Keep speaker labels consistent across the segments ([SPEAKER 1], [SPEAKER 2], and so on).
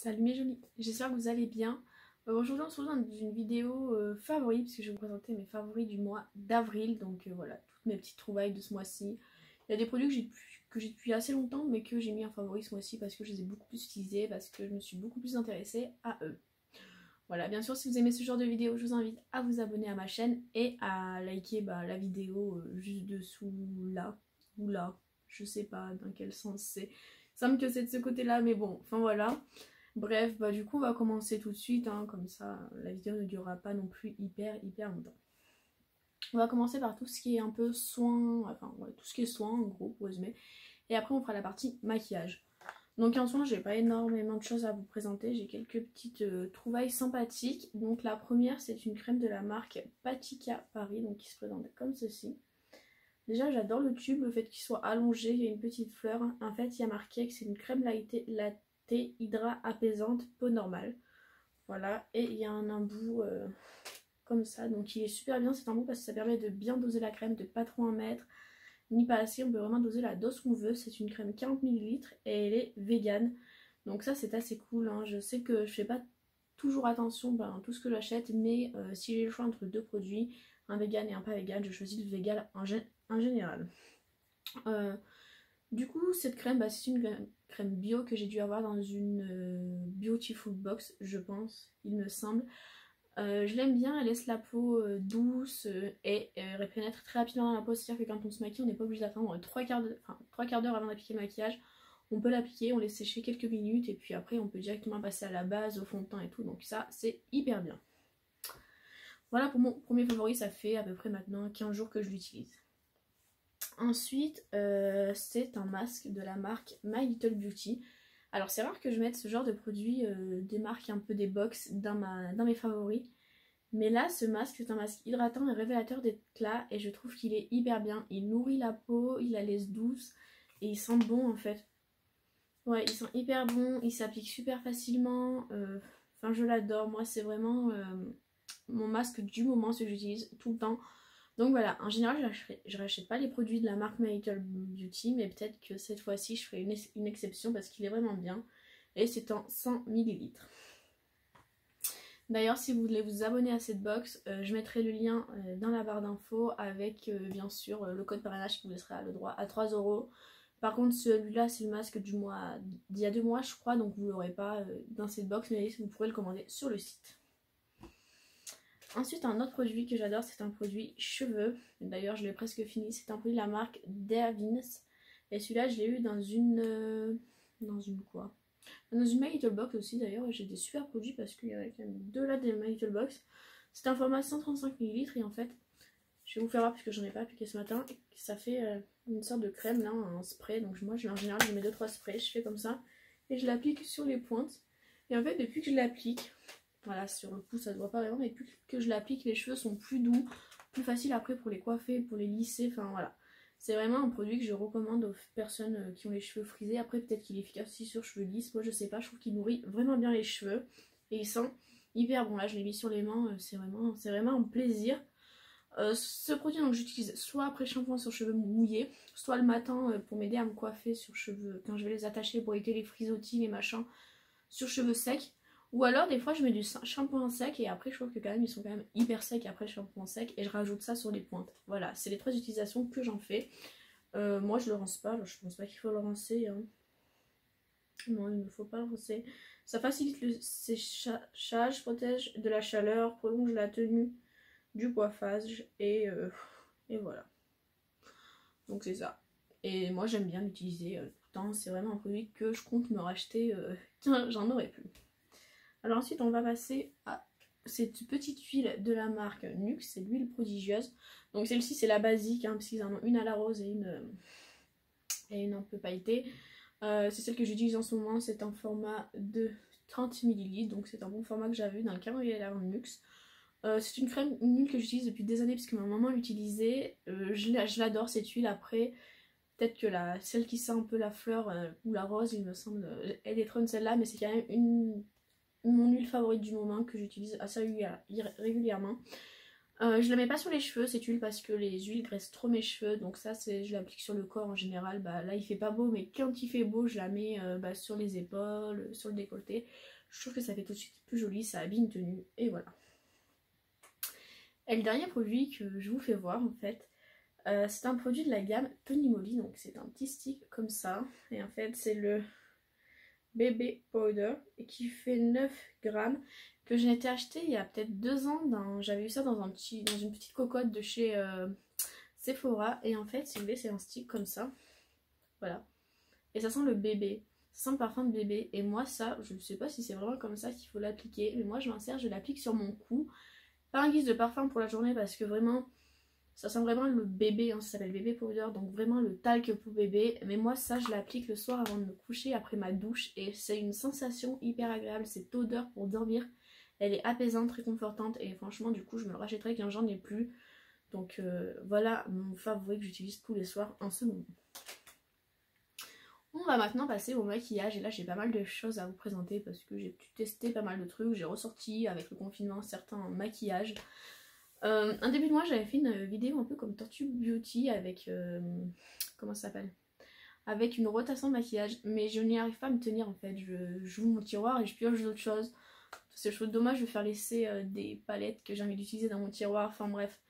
[SPEAKER 1] Salut mes jolis, j'espère que vous allez bien. Aujourd'hui on se retrouve dans une vidéo favoris, puisque je vais vous présenter mes favoris du mois d'avril. Donc voilà, toutes mes petites trouvailles de ce mois-ci. Il y a des produits que j'ai depuis assez longtemps, mais que j'ai mis en favoris ce mois-ci parce que je les ai beaucoup plus utilisés, parce que je me suis beaucoup plus intéressée à eux. Voilà, bien sûr, si vous aimez ce genre de vidéo, je vous invite à vous abonner à ma chaîne et à liker la vidéo juste dessous, là, ou là, je sais pas dans quel sens c'est. Il semble que c'est de ce côté-là, mais bon, enfin voilà. Bref, du coup on va commencer tout de suite, hein, comme ça la vidéo ne durera pas non plus hyper longtemps. On va commencer par tout ce qui est un peu soin, enfin ouais, tout ce qui est soin en gros pour résumer. Et après on fera la partie maquillage. Donc en soin j'ai pas énormément de choses à vous présenter, j'ai quelques petites trouvailles sympathiques. Donc la première c'est une crème de la marque Patika Paris, donc qui se présente comme ceci. Déjà j'adore le tube, le fait qu'il soit allongé, il y a une petite fleur. En fait il y a marqué que c'est une crème hydra apaisante, peau normale. Voilà, et il y a un embout comme ça, donc il est super bien cet embout parce que ça permet de bien doser la crème, de pas trop en mettre, ni pas assez, on peut vraiment doser la dose qu'on veut. C'est une crème 40 ml et elle est vegan, donc ça c'est assez cool, hein. Je sais que je fais pas toujours attention à tout ce que j'achète, mais si j'ai le choix entre deux produits, un vegan et un pas vegan, je choisis le vegan en général. Du coup, cette crème, c'est une crème bio que j'ai dû avoir dans une Beautiful Box, je pense, il me semble. Je l'aime bien, elle laisse la peau douce et elle pénètre très rapidement dans la peau. C'est-à-dire que quand on se maquille, on n'est pas obligé d'attendre trois quarts d'heure avant d'appliquer le maquillage. On peut l'appliquer, on laisse sécher quelques minutes et puis après on peut directement passer à la base, au fond de teint et tout. Donc ça, c'est hyper bien. Voilà pour mon premier favori, ça fait à peu près maintenant 15 jours que je l'utilise. Ensuite, c'est un masque de la marque My Little Beauty. Alors c'est rare que je mette ce genre de produit des marques un peu des box dans mes favoris. Mais là, ce masque, c'est un masque hydratant et révélateur d'éclat et je trouve qu'il est hyper bien. Il nourrit la peau, il la laisse douce et il sent bon en fait. Ouais, il sent hyper bon, il s'applique super facilement. Enfin, je l'adore. Moi, c'est vraiment mon masque du moment, ce que j'utilise tout le temps. Donc voilà, en général je rachète pas les produits de la marque My Little Beauty, mais peut-être que cette fois-ci je ferai une exception parce qu'il est vraiment bien. Et c'est en 100 ml. D'ailleurs si vous voulez vous abonner à cette box, je mettrai le lien dans la barre d'infos avec bien sûr le code parrainage qui vous laissera le droit à 3 €. Par contre celui-là c'est le masque du mois d'il y a 2 mois je crois, donc vous ne l'aurez pas dans cette box, mais vous pourrez le commander sur le site. Ensuite, un autre produit que j'adore, c'est un produit cheveux. D'ailleurs, je l'ai presque fini. C'est un produit de la marque Davins. Et celui-là, je l'ai eu dans une... Dans une quoi? Dans une My Little Box aussi, d'ailleurs. J'ai des super produits parce qu'il y en a quand même deux là des My Little Box. C'est un format 135 ml et en fait, je vais vous faire voir parce que j'en ai pas appliqué ce matin. Ça fait une sorte de crème là, un spray. Donc moi, en général, je mets 2-3 sprays. Je fais comme ça et je l'applique sur les pointes. Et en fait, depuis que je l'applique... Voilà, sur le pouce ça se voit pas vraiment, mais plus que je l'applique, les cheveux sont plus doux, plus faciles après pour les coiffer, pour les lisser, enfin voilà. C'est vraiment un produit que je recommande aux personnes qui ont les cheveux frisés. Après peut-être qu'il est efficace aussi sur cheveux lisses, moi je sais pas, je trouve qu'il nourrit vraiment bien les cheveux. Et il sent hyper bon, là je l'ai mis sur les mains, c'est vraiment un plaisir. Ce produit donc j'utilise soit après shampoing sur cheveux mouillés, soit le matin pour m'aider à me coiffer sur cheveux, quand je vais les attacher pour éviter les frisottis, les machins, sur cheveux secs. Ou alors des fois je mets du shampoing sec et après je trouve que quand même ils sont quand même hyper secs après le shampoing sec et je rajoute ça sur les pointes. Voilà, c'est les 3 utilisations que j'en fais. Moi je le rince pas, je pense pas qu'il faut le rincer, hein. Non, il ne faut pas le rincer. Ça facilite le séchage, protège de la chaleur, prolonge la tenue du coiffage et voilà. Donc c'est ça. Et moi j'aime bien l'utiliser tout le temps, c'est vraiment un produit que je compte me racheter quand j'en aurai plus. Alors ensuite on va passer à cette petite huile de la marque Nuxe, c'est l'huile prodigieuse. Donc celle-ci c'est la basique, hein, parce qu'ils en ont une à la rose et une un peu pailletée. C'est celle que j'utilise en ce moment, c'est un format de 30 ml, donc c'est un bon format que j'avais dans le calendrier de la Nuxe. C'est une huile que j'utilise depuis des années parce que ma maman l'utilisait. Je l'adore cette huile. Après peut-être que celle qui sent un peu la fleur ou la rose, il me semble, elle est trop celle-là, mais c'est quand même mon huile favorite du moment que j'utilise assez régulièrement. Je la mets pas sur les cheveux cette huile parce que les huiles graissent trop mes cheveux, donc ça je l'applique sur le corps en général. Bah là il fait pas beau, mais quand il fait beau je la mets sur les épaules, sur le décolleté. Je trouve que ça fait tout de suite plus joli, ça habille une tenue et voilà. Et le dernier produit que je vous fais voir en fait, c'est un produit de la gamme Tony Moly, donc c'est un petit stick comme ça. Et en fait c'est le Bébé Powder et qui fait 9 grammes, que j'ai été acheté il y a peut-être 2 ans. J'avais eu ça dans une petite cocotte de chez Sephora. Et en fait si vous voulez c'est un stick comme ça. Voilà. Et ça sent le bébé. Ça sent le parfum de bébé. Et moi ça, je ne sais pas si c'est vraiment comme ça qu'il faut l'appliquer. Mais moi je m'en sers, je l'applique sur mon cou. Pas un guise de parfum pour la journée parce que vraiment ça sent vraiment le bébé, hein, ça s'appelle bébé powder, donc vraiment le talc pour bébé. Mais moi ça je l'applique le soir avant de me coucher après ma douche et c'est une sensation hyper agréable. Cette odeur pour dormir, elle est apaisante, réconfortante et franchement du coup je me le rachèterai quand j'en ai plus. Donc voilà mon favori que j'utilise tous les soirs en ce moment. On va maintenant passer au maquillage et là j'ai pas mal de choses à vous présenter parce que j'ai pu tester pas mal de trucs. J'ai ressorti avec le confinement certains maquillages. Un début de mois j'avais fait une vidéo un peu comme Tortue Beauty avec comment ça s'appelle, avec une rotation de maquillage, mais je n'y arrive pas à me tenir en fait. J'ouvre mon tiroir et je pioche d'autres choses. C'est dommage de faire laisser des palettes que j'ai envie d'utiliser dans mon tiroir, enfin bref.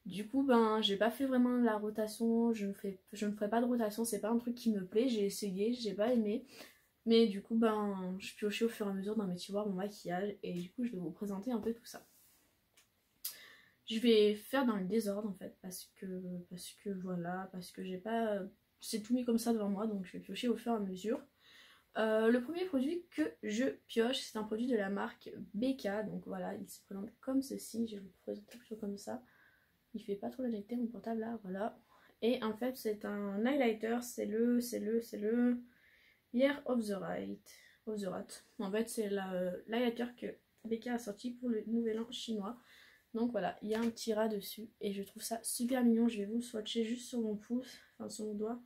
[SPEAKER 1] Du coup ben j'ai pas fait vraiment la rotation, je ne ferai pas de rotation, c'est pas un truc qui me plaît, j'ai essayé, j'ai pas aimé. Mais du coup ben je piochais au fur et à mesure dans mes tiroirs mon maquillage et du coup je vais vous présenter un peu tout ça. Je vais faire dans le désordre en fait parce que voilà, parce que j'ai pas, c'est tout mis comme ça devant moi donc je vais piocher au fur et à mesure. Le premier produit que je pioche c'est un produit de la marque BK, donc voilà il se présente comme ceci, je vais vous présenter plutôt comme ça. Il fait pas trop la netteté mon portable là, voilà. Et en fait c'est un highlighter, c'est le Year of the Rat. En fait c'est l'highlighter que BK a sorti pour le nouvel an chinois. Donc voilà, il y a un petit rat dessus et je trouve ça super mignon. Je vais vous le swatcher juste sur mon pouce, enfin sur mon doigt.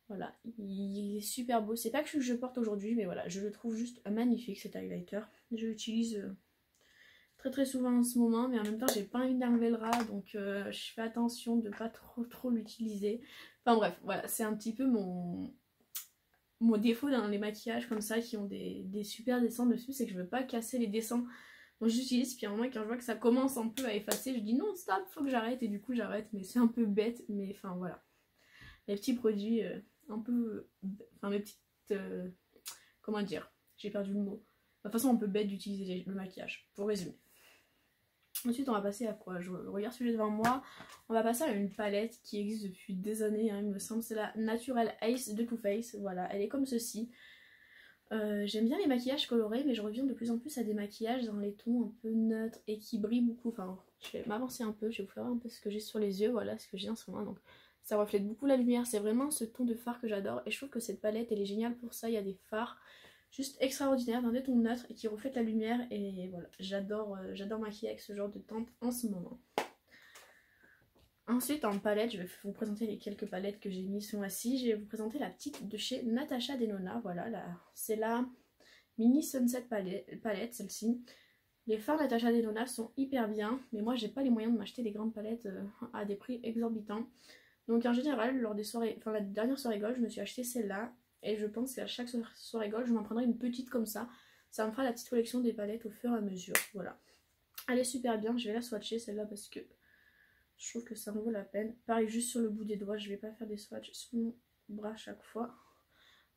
[SPEAKER 1] Voilà, il est super beau. C'est pas que je porte aujourd'hui, mais voilà, je le trouve juste magnifique cet highlighter. Je l'utilise très souvent en ce moment, mais en même temps j'ai pas envie d'enlever le rat, donc je fais attention de pas trop l'utiliser. Enfin bref, voilà, c'est un petit peu mon défaut dans les maquillages comme ça qui ont des super dessins dessus, c'est que je veux pas casser les dessins. Donc j'utilise, puis à un moment quand je vois que ça commence un peu à effacer, je dis non stop, faut que j'arrête, et du coup j'arrête, mais c'est un peu bête, mais enfin voilà. Les petits produits un peu, enfin mes petites, comment dire, j'ai perdu le mot. De toute façon un peu bête d'utiliser le maquillage, pour résumer. Ensuite on va passer à quoi? Je regarde celui devant moi. On va passer à une palette qui existe depuis des années, hein, il me semble, c'est la Natural Ice de Too Faced. Voilà, elle est comme ceci. J'aime bien les maquillages colorés, mais je reviens de plus en plus à des maquillages dans les tons un peu neutres et qui brillent beaucoup. Enfin, je vais m'avancer un peu, je vais vous faire un peu ce que j'ai sur les yeux, voilà ce que j'ai en ce moment. Donc ça reflète beaucoup la lumière, c'est vraiment ce ton de fard que j'adore et je trouve que cette palette elle est géniale pour ça. Il y a des fards juste extraordinaires dans des tons neutres et qui reflètent la lumière et voilà, j'adore maquiller avec ce genre de teinte en ce moment. Ensuite en palette, je vais vous présenter les quelques palettes que j'ai mis ce mois-ci. Je vais vous présenter la petite de chez Natasha Denona, voilà, c'est la Mini Sunset palette celle-ci. Les fards Natasha Denona sont hyper bien, mais moi j'ai pas les moyens de m'acheter des grandes palettes à des prix exorbitants. Donc en général, lors des soirées, enfin la dernière soirée Gold, je me suis acheté celle-là. Et je pense qu'à chaque soirée Gold, je m'en prendrai une petite comme ça. Ça me fera la petite collection des palettes au fur et à mesure, voilà. Elle est super bien, je vais la swatcher celle-là parce que je trouve que ça en vaut la peine. Pareil, juste sur le bout des doigts, je vais pas faire des swatchs sur mon bras à chaque fois.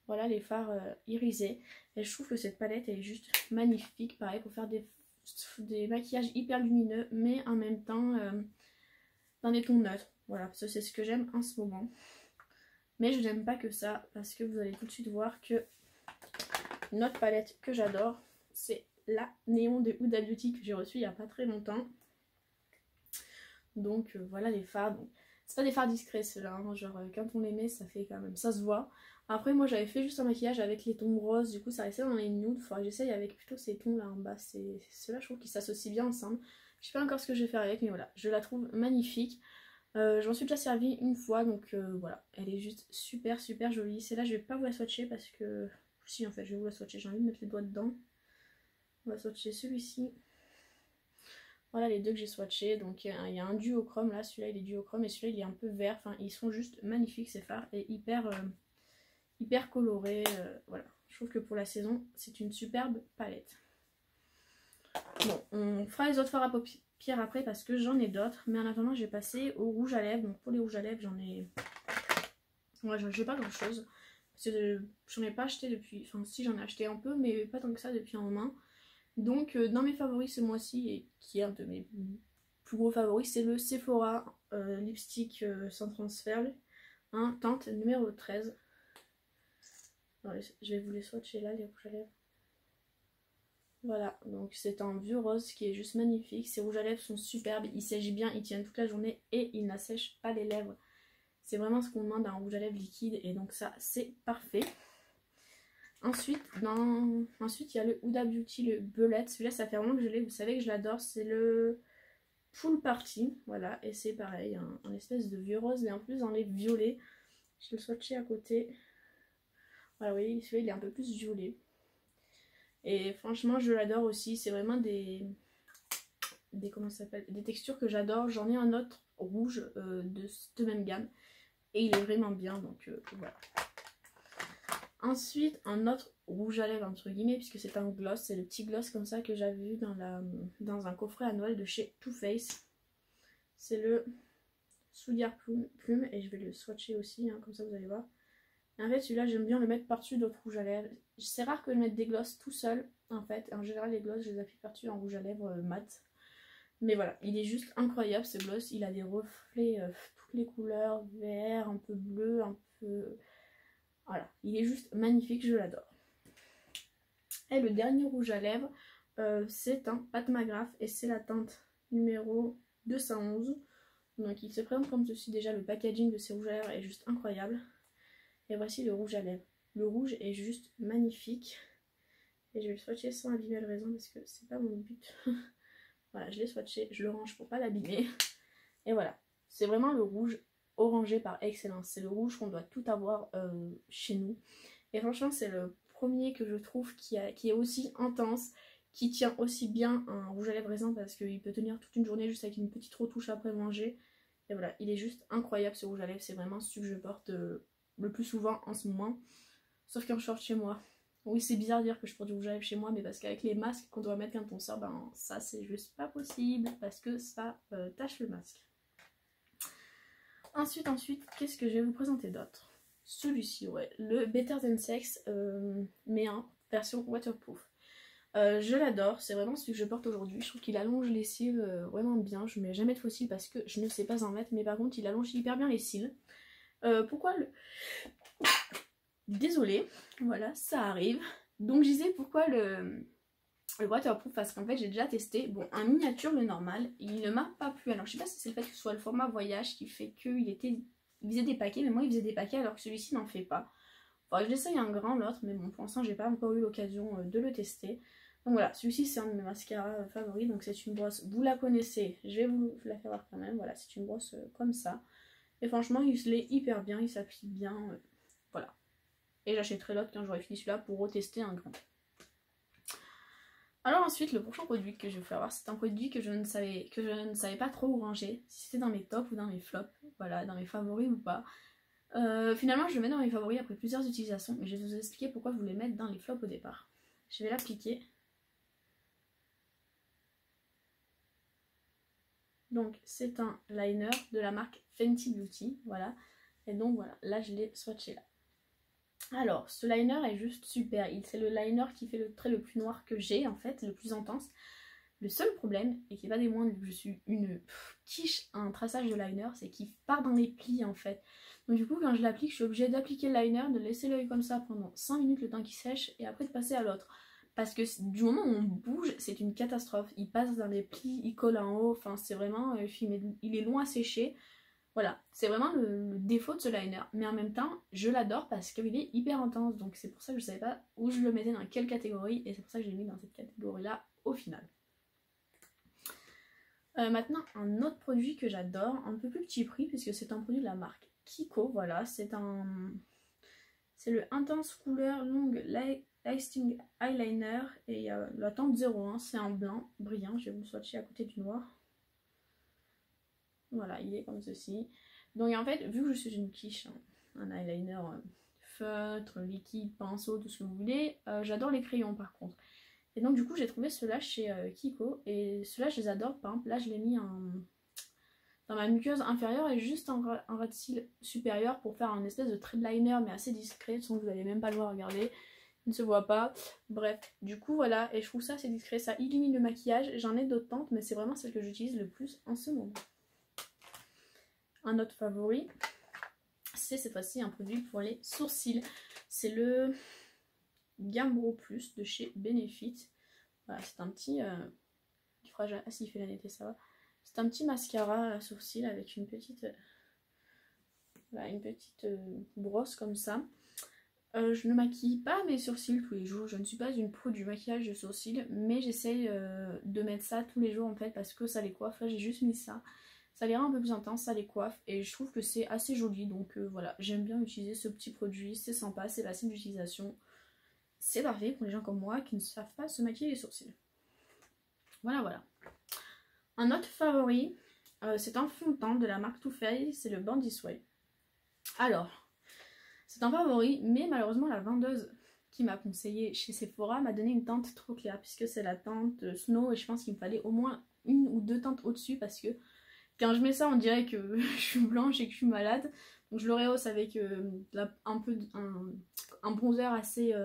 [SPEAKER 1] Voilà les fards irisés. Et je trouve que cette palette elle est juste magnifique. Pareil pour faire des maquillages hyper lumineux, mais en même temps dans des tons neutres. Voilà, ça c'est ce que j'aime en ce moment. Mais je n'aime pas que ça, parce que vous allez tout de suite voir que une autre palette que j'adore, c'est la Néon de Huda Beauty que j'ai reçue il n'y a pas très longtemps. Donc voilà les fards. C'est pas des fards discrets ceux-là, hein. Genre quand on les met ça fait quand même, ça se voit. Après moi j'avais fait juste un maquillage avec les tons roses, du coup ça restait dans les nudes. Il faudrait que j'essaye avec plutôt ces tons là en bas. Ceux-là je trouve qu'ils s'associent bien ensemble. Je sais pas encore ce que je vais faire avec, mais voilà, je la trouve magnifique. J'en suis déjà servi une fois, donc voilà, elle est juste super jolie. Celle-là je vais pas vous la swatcher parce que... Si en fait je vais vous la swatcher, j'ai envie de mettre les doigts dedans. On va swatcher celui-ci. Voilà les deux que j'ai swatchés. Donc il y a un duochrome là, celui-là il est duochrome et celui-là il est un peu vert. Enfin ils sont juste magnifiques ces fards et hyper colorés. Voilà, je trouve que pour la saison c'est une superbe palette. Bon, on fera les autres fards à paupières après parce que j'en ai d'autres. Mais en attendant je vais passer au rouge à lèvres. Donc pour les rouges à lèvres j'en ai... Ouais, j'ai pas grand chose. Parce que j'en ai pas acheté depuis... Enfin si j'en ai acheté un peu mais pas tant que ça depuis un moment. Donc dans mes favoris ce mois-ci, et qui est un de mes plus gros favoris, c'est le Sephora lipstick sans transfert, hein, teinte numéro 13. Alors, je vais vous les swatcher là, les rouges à lèvres. Voilà, donc c'est un vieux rose qui est juste magnifique. Ces rouges à lèvres sont superbes, ils sèchent bien, ils tiennent toute la journée et ils n'assèchent pas les lèvres. C'est vraiment ce qu'on demande à un rouge à lèvres liquide et donc ça c'est parfait. Ensuite, il y a le Huda Beauty, le Belette. Celui-là, ça fait vraiment que je l'ai. Vous savez que je l'adore. C'est le Pool Party. Voilà. Et c'est pareil, un espèce de vieux rose, mais en plus dans les violets. Je vais le swatcher à côté. Voilà, vous voyez, celui-là, il est un peu plus violet. Et franchement, je l'adore aussi. C'est vraiment comment ça s'appelle, des textures que j'adore. J'en ai un autre rouge de cette même gamme. Et il est vraiment bien. Donc voilà. Ensuite, un autre rouge à lèvres entre guillemets, puisque c'est un gloss, c'est le petit gloss comme ça que j'avais vu dans un coffret à Noël de chez Too Faced. C'est le Soulière Plume et je vais le swatcher aussi, hein, comme ça vous allez voir. Et en fait celui-là j'aime bien le mettre par-dessus d'autres rouges à lèvres. C'est rare que je mette des glosses tout seul en fait, en général les glosses je les applique par-dessus en rouge à lèvres mat. Mais voilà, il est juste incroyable ce gloss, il a des reflets, toutes les couleurs, vert, un peu bleu, un peu... Voilà, il est juste magnifique, je l'adore. Et le dernier rouge à lèvres, c'est un Pat McGrath et c'est la teinte numéro 211. Donc il se présente comme ceci. Déjà le packaging de ces rouges à lèvres est juste incroyable. Et voici le rouge à lèvres. Le rouge est juste magnifique. Et je vais le swatcher sans abîmer le raisin parce que c'est pas mon but. Voilà, je l'ai swatché, je le range pour pas l'abîmer. Et voilà, c'est vraiment le rouge orangé par excellence. C'est le rouge qu'on doit tout avoir chez nous. Et franchement c'est le premier que je trouve qui est aussi intense, qui tient aussi bien un rouge à lèvres raisin parce qu'il peut tenir toute une journée juste avec une petite retouche après manger. Et voilà, il est juste incroyable ce rouge à lèvres, c'est vraiment celui que je porte le plus souvent en ce moment. Sauf quand je sors chez moi. Oui, c'est bizarre de dire que je porte du rouge à lèvres chez moi, mais parce qu'avec les masques qu'on doit mettre quand on sort, ben ça c'est juste pas possible parce que ça tâche le masque. Ensuite, qu'est-ce que je vais vous présenter d'autre? Celui-ci, ouais, le Better Than Sex, mais en version waterproof. Je l'adore, c'est vraiment celui que je porte aujourd'hui. Je trouve qu'il allonge les cils vraiment bien. Je mets jamais de faux cils parce que je ne sais pas en mettre, mais par contre il allonge hyper bien les cils. Pourquoi le... Désolée, voilà, ça arrive. Donc je disais pourquoi le waterproof, parce qu'en fait j'ai déjà testé. Bon, en miniature, le normal, il ne m'a pas plu. Alors je sais pas si c'est le fait que ce soit le format voyage qui fait qu'il faisait des paquets, mais moi il faisait des paquets alors que celui-ci n'en fait pas. Enfin, j'essaye un grand, l'autre, mais bon, pour l'instant j'ai pas encore eu l'occasion de le tester. Donc voilà, celui-ci c'est un de mes mascaras favoris, donc c'est une brosse, vous la connaissez, je vais vous la faire voir quand même. Voilà, c'est une brosse comme ça. Et franchement il se l'est hyper bien, il s'applique bien, voilà. Et j'achèterai l'autre quand j'aurai fini celui-là pour retester un grand. Alors ensuite, le prochain produit que je vais vous faire voir, c'est un produit que je ne savais pas trop où ranger, si c'était dans mes tops ou dans mes flops, voilà, dans mes favoris ou pas. Finalement, je le mets dans mes favoris après plusieurs utilisations, mais je vais vous expliquer pourquoi vous les mettre dans les flops au départ. Je vais l'appliquer. Donc c'est un liner de la marque Fenty Beauty, voilà. Et donc voilà, là je l'ai swatché là. Alors, ce liner est juste super. C'est le liner qui fait le trait le plus noir que j'ai, en fait, le plus intense. Le seul problème, et qui n'est pas des moindres, vu que je suis une quiche à un traçage de liner, c'est qu'il part dans les plis, en fait. Donc du coup, quand je l'applique, je suis obligée d'appliquer le liner, de laisser l'œil comme ça pendant 5 minutes, le temps qu'il sèche, et après de passer à l'autre. Parce que du moment où on bouge, c'est une catastrophe. Il passe dans les plis, il colle en haut, enfin c'est vraiment... il est long à sécher. Voilà, c'est vraiment le défaut de ce liner. Mais en même temps, je l'adore parce qu'il est hyper intense. Donc c'est pour ça que je ne savais pas où je le mettais, dans quelle catégorie. Et c'est pour ça que je l'ai mis dans cette catégorie-là au final. Maintenant, un autre produit que j'adore, un peu plus petit prix, puisque c'est un produit de la marque Kiko. Voilà, c'est le Intense Couleur Long Lasting Eyeliner et il y a la teinte 01, c'est en blanc brillant, je vais vous le swatcher à côté du noir. Voilà, il est comme ceci. Donc en fait, vu que je suis une quiche, hein, un eyeliner feutre, liquide, pinceau, tout ce que vous voulez, j'adore les crayons par contre. Et donc du coup j'ai trouvé ceux-là chez Kiko et ceux-là je les adore. Par exemple là je l'ai mis dans ma muqueuse inférieure et juste en ras de cils supérieur pour faire un espèce de trait de liner mais assez discret, sans que vous n'allez même pas le voir, regarder. Ne se voit pas, bref, du coup voilà, et je trouve ça assez discret, ça illumine le maquillage. J'en ai d'autres teintes mais c'est vraiment celle que j'utilise le plus en ce moment. Un autre favori, c'est cette fois-ci un produit pour les sourcils, c'est le Gambro Plus de chez Benefit. Voilà, c'est un petit il fera jamais... Ah si, il fait la netteté, ça va. C'est un petit mascara à sourcils avec une petite voilà, une petite brosse comme ça. Je ne maquille pas mes sourcils tous les jours, je ne suis pas une pro du maquillage de sourcils, mais j'essaye de mettre ça tous les jours en fait parce que ça les coiffe. Là j'ai juste mis ça, ça les rend un peu plus intense, ça les coiffe et je trouve que c'est assez joli, donc voilà, j'aime bien utiliser ce petit produit, c'est sympa, c'est facile d'utilisation, c'est parfait pour les gens comme moi qui ne savent pas se maquiller les sourcils. Voilà voilà. Un autre favori, c'est un fond de teint de la marque Too Faced, c'est le Born This Way. Alors, c'est un favori, mais malheureusement la vendeuse qui m'a conseillé chez Sephora m'a donné une teinte trop claire, puisque c'est la teinte Snow et je pense qu'il me fallait au moins une ou deux teintes au-dessus, parce que quand je mets ça on dirait que je suis blanche et que je suis malade. Donc je le rehausse avec un bronzer assez...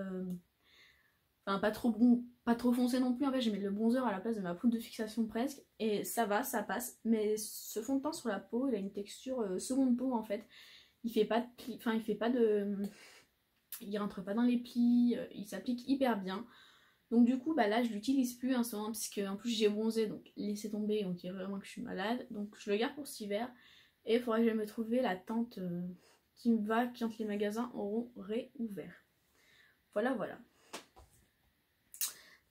[SPEAKER 1] Enfin pas trop bon, pas trop foncé non plus, en fait j'ai mis le bronzer à la place de ma poudre de fixation presque. Et ça va, ça passe, mais ce fond de teint sur la peau il a une texture seconde peau en fait. Il fait pas de pli, enfin il fait pas de... Il rentre pas dans les plis, il s'applique hyper bien. Donc du coup bah là je l'utilise plus en ce moment puisque en plus j'ai bronzé, donc laissez tomber, on dirait vraiment que je suis malade. Donc je le garde pour cet hiver et il faudra que je me trouver la teinte qui me va quand les magasins auront réouvert. Voilà voilà.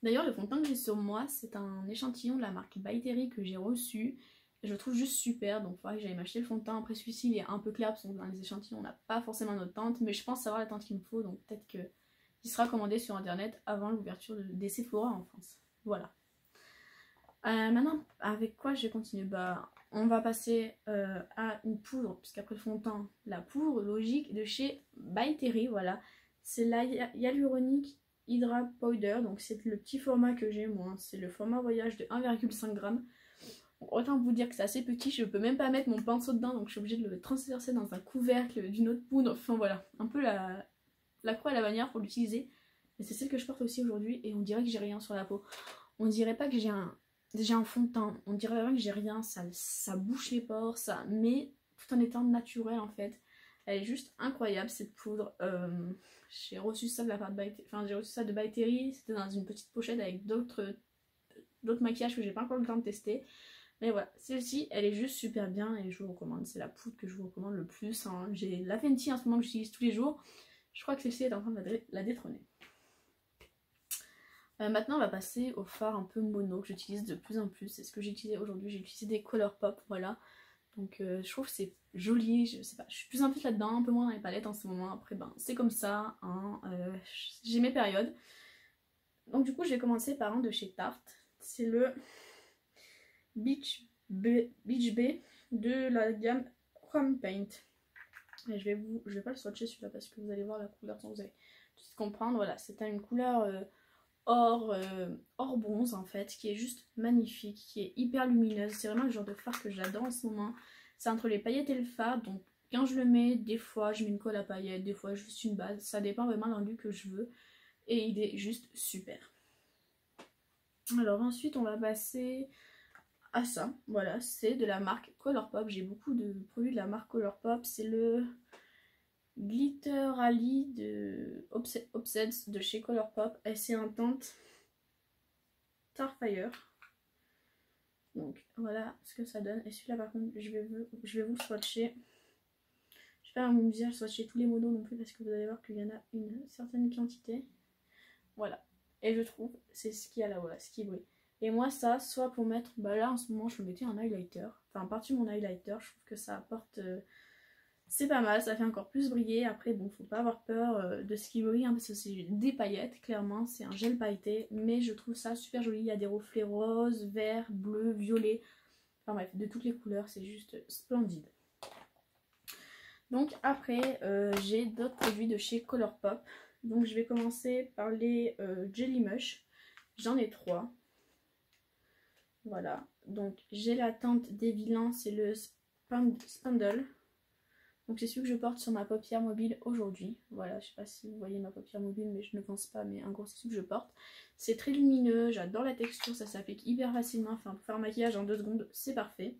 [SPEAKER 1] D'ailleurs le fond de teint que j'ai sur moi c'est un échantillon de la marque By Terry que j'ai reçu. Je le trouve juste super, donc il faudrait que j'aille m'acheter le fond de teint. Après celui-ci il est un peu clair parce que dans les échantillons on n'a pas forcément notre teinte, mais je pense savoir la teinte qu'il me faut, donc peut-être qu'il sera commandé sur internet avant l'ouverture des Sephora en France. Voilà. Maintenant avec quoi je vais continuer? Bah on va passer à une poudre, puisqu'après le fond de teint, la poudre logique de chez By Terry, voilà. C'est la Hyaluronic Hydra Powder, donc c'est le petit format que j'ai moi, c'est le format voyage de 1,5 g. Autant vous dire que c'est assez petit, je peux même pas mettre mon pinceau dedans, donc je suis obligée de le transverser dans un couvercle d'une autre poudre. Enfin voilà, un peu la croix à la bannière pour l'utiliser. Mais c'est celle que je porte aussi aujourd'hui et on dirait que j'ai rien sur la peau. On dirait pas que j'ai un fond de teint, on dirait vraiment que j'ai rien, ça bouche les pores, ça, mais tout en étant naturel en fait. Elle est juste incroyable cette poudre. J'ai reçu ça de la part de j'ai reçu ça de By Terry, c'était dans une petite pochette avec d'autres maquillages que j'ai pas encore le temps de tester. Mais voilà, celle-ci, elle est juste super bien et je vous recommande. C'est la poudre que je vous recommande le plus. Hein. J'ai la Fenty en ce moment que j'utilise tous les jours. Je crois que celle-ci est en train de la détrôner. Maintenant, on va passer au fard un peu mono que j'utilise de plus en plus. C'est ce que j'ai utilisé aujourd'hui. J'ai utilisé des Colourpop, voilà. Donc je trouve que c'est joli. Je sais pas, je suis plus un peu là-dedans, un peu moins dans les palettes en ce moment. Après, ben, c'est comme ça. Hein. J'ai mes périodes. Donc du coup, je vais commencer par un de chez Tarte. C'est le Beach Bay de la gamme Chrome Paint. Et je vais pas le swatcher celui-là parce que vous allez voir la couleur sans vous allez tout de suite comprendre. Voilà, c'est une couleur or bronze en fait, qui est juste magnifique, qui est hyper lumineuse. C'est vraiment le genre de fard que j'adore en ce moment. C'est entre les paillettes et le fard, donc quand je le mets, des fois je mets une colle à paillettes, des fois juste une base. Ça dépend vraiment de l'endu que je veux. Et il est juste super. Alors ensuite on va passer à ça, voilà, c'est de la marque Colourpop. J'ai beaucoup de produits de la marque Colourpop. C'est le Glitter Ali de Obseds de chez Colourpop. Et c'est un teinte Starfire. Donc voilà ce que ça donne. Et celui-là par contre, je vais vous le swatcher. Je vais pas m'amuser à swatcher tous les modos non plus parce que vous allez voir qu'il y en a une certaine quantité. Voilà. Et je trouve, c'est ce qu'il y a là, voilà, ce qui brille. Et moi ça, soit pour mettre, bah là en ce moment je le mettais en highlighter, enfin par-dessus mon highlighter, je trouve que ça apporte C'est pas mal, ça fait encore plus briller. Après bon, faut pas avoir peur de ce qui brille hein, parce que c'est des paillettes, clairement c'est un gel pailleté, mais je trouve ça super joli. Il y a des reflets roses, verts, bleus, violets, enfin bref, de toutes les couleurs, c'est juste splendide. Donc après j'ai d'autres produits de chez Colourpop. Donc je vais commencer par les Jelly Mush. J'en ai 3. Voilà, donc j'ai la teinte des vilains, c'est le Spandle. Donc c'est celui que je porte sur ma paupière mobile aujourd'hui. Voilà, je sais pas si vous voyez ma paupière mobile, mais je ne pense pas, mais en gros c'est celui que je porte. C'est très lumineux, j'adore la texture, ça s'applique hyper facilement. Enfin pour faire un maquillage en 2 secondes, c'est parfait.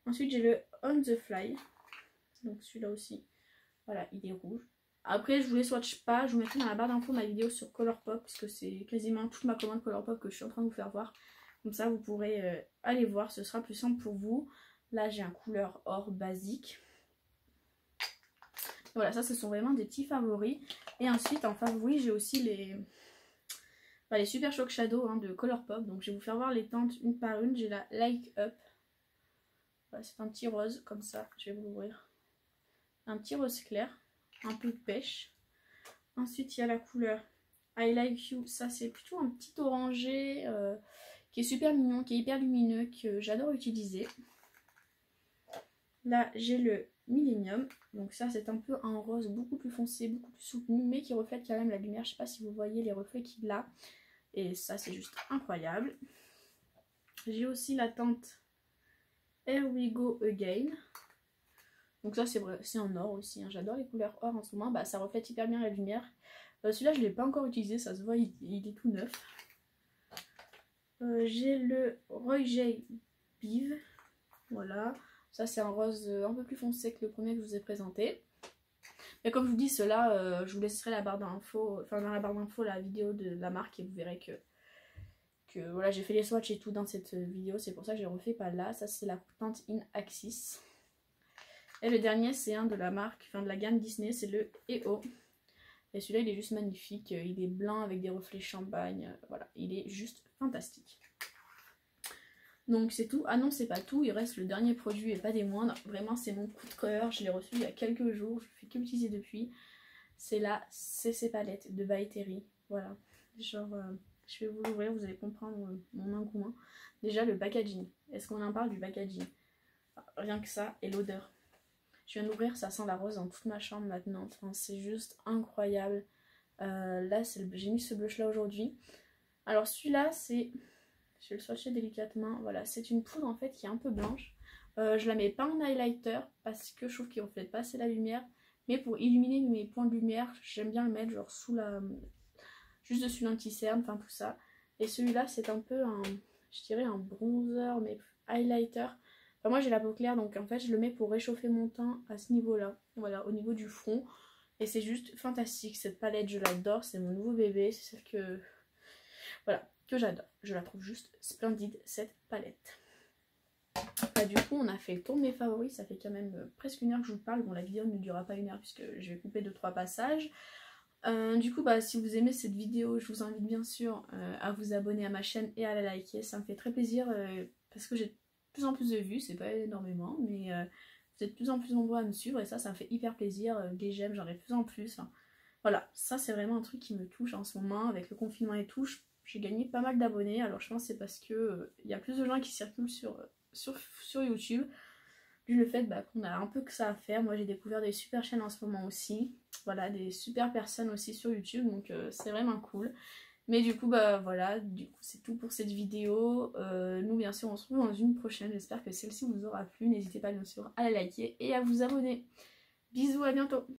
[SPEAKER 1] Ensuite j'ai le On The Fly. Donc celui-là aussi, voilà, il est rouge. Après je vous les swatch pas, je vous mettrai dans la barre d'infos ma vidéo sur Colourpop, puisque c'est quasiment toute ma commande Colourpop que je suis en train de vous faire voir. Comme ça vous pourrez aller voir, ce sera plus simple pour vous. Là j'ai un couleur or basique. Voilà, ça ce sont vraiment des petits favoris. Et ensuite en favori j'ai aussi les Super Shock Shadow hein, de Colourpop. Donc je vais vous faire voir les teintes une par une. J'ai la Like Up. Voilà, c'est un petit rose comme ça, je vais vous l'ouvrir. Un petit rose clair, un peu de pêche. Ensuite il y a la couleur I Like You. Ça c'est plutôt un petit orangé qui est super mignon, qui est hyper lumineux, que j'adore utiliser. Là j'ai le Millennium, donc ça c'est un peu un rose beaucoup plus foncé, beaucoup plus soutenu, mais qui reflète quand même la lumière. Je sais pas si vous voyez les reflets qu'il a, et ça c'est juste incroyable. J'ai aussi la teinte Here We Go Again, donc ça c'est en or aussi, hein. J'adore les couleurs or en ce moment, bah, ça reflète hyper bien la lumière. Celui-là je ne l'ai pas encore utilisé, ça se voit, il est tout neuf. J'ai le Roy J. Biv, voilà. Ça c'est un rose un peu plus foncé que le premier que je vous ai présenté. Mais comme je vous dis, cela, je vous laisserai la barre d'infos, enfin dans la barre d'infos la vidéo de la marque et vous verrez que voilà, j'ai fait les swatchs et tout dans cette vidéo. C'est pour ça que je les refais pas là. Ça c'est la teinte In Axis. Et le dernier c'est un de la marque, enfin de la gamme Disney, c'est le EO. Et celui-là il est juste magnifique. Il est blanc avec des reflets champagne. Voilà, il est juste fantastique. Donc c'est tout. Ah non, c'est pas tout, il reste le dernier produit et pas des moindres. Vraiment c'est mon coup de cœur, je l'ai reçu il y a quelques jours, je ne fais que l'utiliser depuis. C'est la CC Palette de By Terry. Voilà, genre je vais vous l'ouvrir, vous allez comprendre mon engouement. Déjà le packaging, est-ce qu'on en parle du packaging? Rien que ça et l'odeur. Je viens d'ouvrir, ça sent la rose dans toute ma chambre maintenant, enfin, c'est juste incroyable. Là j'ai mis ce blush là aujourd'hui. Alors celui-là c'est... Je vais le swatcher délicatement. Voilà, c'est une poudre en fait qui est un peu blanche. Je la mets pas en highlighter parce que je trouve qu'il reflète pas assez la lumière. Mais pour illuminer mes points de lumière, j'aime bien le mettre genre sous la... juste dessus l'anti-cerne, enfin tout ça. Et celui-là c'est un peu un... je dirais un bronzer mais highlighter. Enfin, moi j'ai la peau claire donc en fait je le mets pour réchauffer mon teint à ce niveau-là. Voilà, au niveau du front. Et c'est juste fantastique. Cette palette je l'adore, c'est mon nouveau bébé. C'est celle que... voilà, que j'adore. Je la trouve juste splendide cette palette. Bah, du coup on a fait le tour de mes favoris, ça fait quand même presque 1 heure que je vous parle. Bon la vidéo ne durera pas 1 heure puisque je vais couper 2-3 passages. Du coup bah si vous aimez cette vidéo, je vous invite bien sûr à vous abonner à ma chaîne et à la liker. Ça me fait très plaisir parce que j'ai de plus en plus de vues, c'est pas énormément mais vous êtes de plus en plus nombreux à me suivre et ça me fait hyper plaisir. Des j'aime, j'en ai de plus en plus. Enfin, voilà, ça c'est vraiment un truc qui me touche en ce moment avec le confinement et tout. J'ai gagné pas mal d'abonnés, alors je pense que c'est parce que y a plus de gens qui circulent sur YouTube. Vu le fait qu'on a un peu que ça à faire. Moi j'ai découvert des super chaînes en ce moment aussi. Voilà, des super personnes aussi sur YouTube, donc c'est vraiment cool. Mais du coup voilà, du coup c'est tout pour cette vidéo. Nous bien sûr on se retrouve dans une prochaine. J'espère que celle-ci vous aura plu. N'hésitez pas bien sûr à la liker et à vous abonner. Bisous, à bientôt.